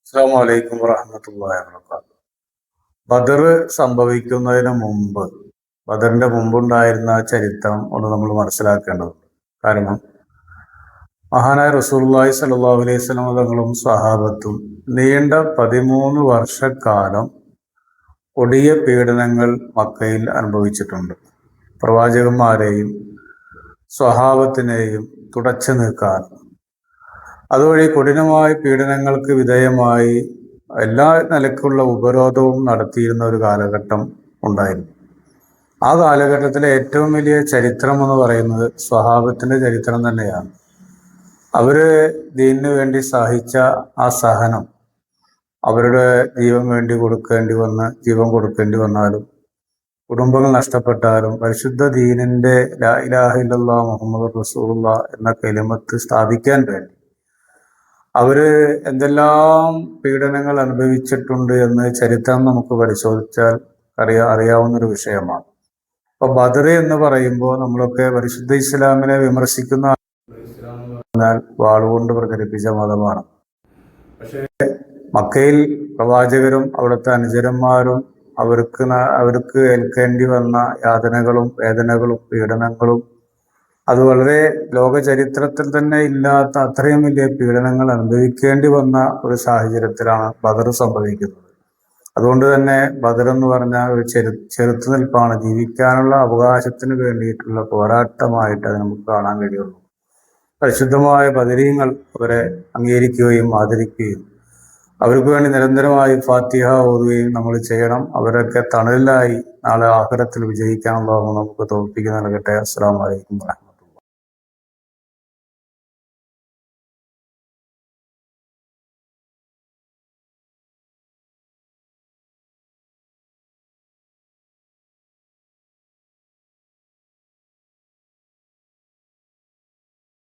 അസ്സലാമു അലൈക്കും വറഹ്മത്തുള്ളാഹി വബറകാതുഹു. ബദർ സംഭവിക്കുന്നതിന് മുമ്പ്, ബദറിന്റെ മുമ്പുണ്ടായിരുന്ന ചരിത്രം ഒന്ന് നമ്മൾ മനസ്സിലാക്കേണ്ടതുണ്ട്. കാരണം മഹാനായ റസൂലുള്ളാഹി സ്വല്ലല്ലാഹു അലൈഹി വസല്ലം തങ്ങളും സ്വഹാബത്തും നീണ്ട 13 വർഷക്കാലം കൊടിയ പീഡനങ്ങൾ മക്കയിൽ അനുഭവിച്ചിട്ടുണ്ട്. പ്രവാചകന്മാരെയും സ്വഹാബത്തിനെയും തുടച്ചു നീക്കാൻ, അതുവഴി കഠിനമായ പീഡനങ്ങൾക്ക് വിധേയമായി എല്ലാ നിലക്കുള്ള ഉപരോധവും നടത്തിയിരുന്ന ഒരു കാലഘട്ടം ഉണ്ടായിരുന്നു. ആ കാലഘട്ടത്തിലെ ഏറ്റവും വലിയ ചരിത്രം എന്ന് പറയുന്നത് സ്വഹാബത്തിന്റെ ചരിത്രം തന്നെയാണ്. അവര് ദീനിനു വേണ്ടി സഹിച്ച ആ സഹനം, അവരുടെ ജീവൻ കൊടുക്കേണ്ടി വന്നാലും കുടുംബങ്ങൾ നഷ്ടപ്പെട്ടാലും പരിശുദ്ധ ദീനിന്റെ ലാ ഇലാഹ ഇല്ലല്ലാഹ് മുഹമ്മദുർ റസൂലുള്ളാഹ് എന്ന കലിമത്ത് സ്ഥാപിക്കാൻ വേണ്ടി അവര് എന്തെല്ലാം പീഡനങ്ങൾ അനുഭവിച്ചിട്ടുണ്ട് എന്ന് ചരിത്രം നമുക്ക് പരിശോധിച്ചാൽ അറിയാവുന്നൊരു വിഷയമാണ്. അപ്പൊ ബദർ എന്ന് പറയുമ്പോൾ നമ്മളൊക്കെ പരിശുദ്ധ ഇസ്ലാമിനെ വിമർശിക്കുന്ന വാളുകൊണ്ട് പ്രചരിപ്പിച്ച മതമാണ്. പക്ഷേ മക്കയിൽ പ്രവാചകരും അവിടുത്തെ അനുചരന്മാരും അവർക്ക് ഏൽക്കേണ്ടി വന്ന യാതനകളും വേദനകളും പീഡനങ്ങളും അത് വളരെ ലോക ചരിത്രത്തിൽ തന്നെ ഇല്ലാത്ത അത്രയും വലിയ പീഡനങ്ങൾ അനുഭവിക്കേണ്ടി വന്ന ഒരു സാഹചര്യത്തിലാണ് ബദർ സംഭവിക്കുന്നത്. അതുകൊണ്ട് തന്നെ ബദർ എന്ന് പറഞ്ഞ ഒരു ചെറുത്തുനിൽപ്പാണ്, ജീവിക്കാനുള്ള അവകാശത്തിന് വേണ്ടിയിട്ടുള്ള പോരാട്ടമായിട്ട് അത് നമുക്ക് കാണാൻ കഴിയുള്ളൂ. പരിശുദ്ധമായ ബദരീങ്ങൾ അവരെ അംഗീകരിക്കുകയും ആദരിക്കുകയും അവർക്ക് വേണ്ടി നിരന്തരമായി ഫാത്തിഹ ഓതുകയും നമ്മൾ ചെയ്യണം. അവരൊക്കെ തണലിലായി നാളെ ആഖിറത്തിൽ വിജയിക്കാനുള്ള നമുക്ക് തോൽപ്പിക്കുന്ന നൽകട്ടെ. അസ്സലാമു അലൈക്കും.